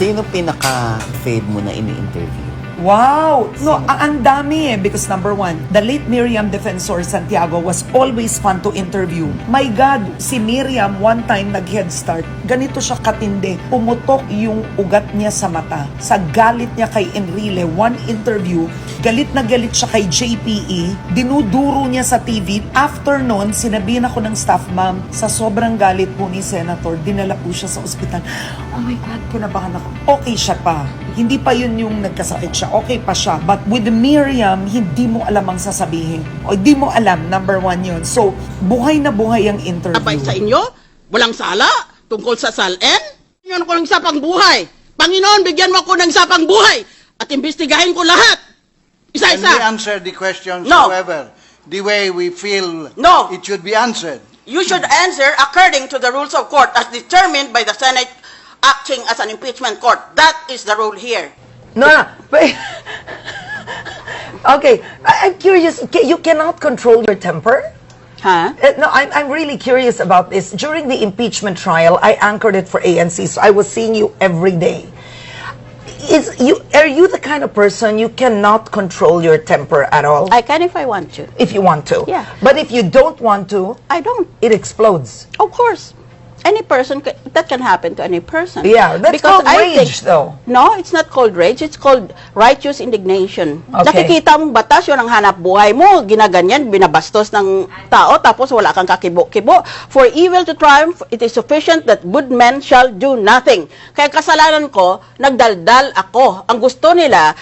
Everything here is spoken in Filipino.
Sino pinaka-fave mo na ini-interview? Wow! No, ang dami because number one, the late Miriam Defensor Santiago was always fun to interview. My God, si Miriam one time nag-head start. Ganito siya katindi. Pumutok yung ugat niya sa mata. Sa galit niya kay Enrile, one interview, galit na galit siya kay JPE, dinuduro niya sa TV. After nun, sinabihan ako ng staff, ma'am, sa sobrang galit po ni Senator, dinala po siya sa ospital. Oh my God, kinabahan ako. Okay siya pa. Hindi pa yun yung nagkasakit siya. Okay pa siya. But with Miriam, hindi mo alam ang sasabihin. O hindi mo alam, number one yun. So, buhay na buhay ang interview. Abay sa inyo, walang sala tungkol sa SALN. Bigyan ko ng sapang buhay. Panginoon, bigyan mo ako ng sapang buhay at imbestigahin ko lahat. Can Isa-isa. we answer the questions, No. however, the way we feel No. it should be answered? You should answer according to the rules of court as determined by the Senate acting as an impeachment court. That is the rule here. No, but okay, I'm curious. You cannot control your temper. Huh? No, I'm really curious about this. During the impeachment trial, I anchored it for ANC, so I was seeing you every day. Are you the kind of person you cannot control your temper at all? I can if I want to. If you want to. Yeah. But if you don't want to, I don't. it explodes. Of course. Any person, that can happen to any person. Yeah, that's called rage, though. No, it's not called rage. It's called righteous indignation. Okay. Nakikita mong batas, yun ang hanap buhay mo. Ginaganyan, binabastos ng tao, tapos wala kang kakibo-kibo. For evil to triumph, it is sufficient that good men shall do nothing. Kaya kasalanan ko, nagdaldal ako. Ang gusto nila,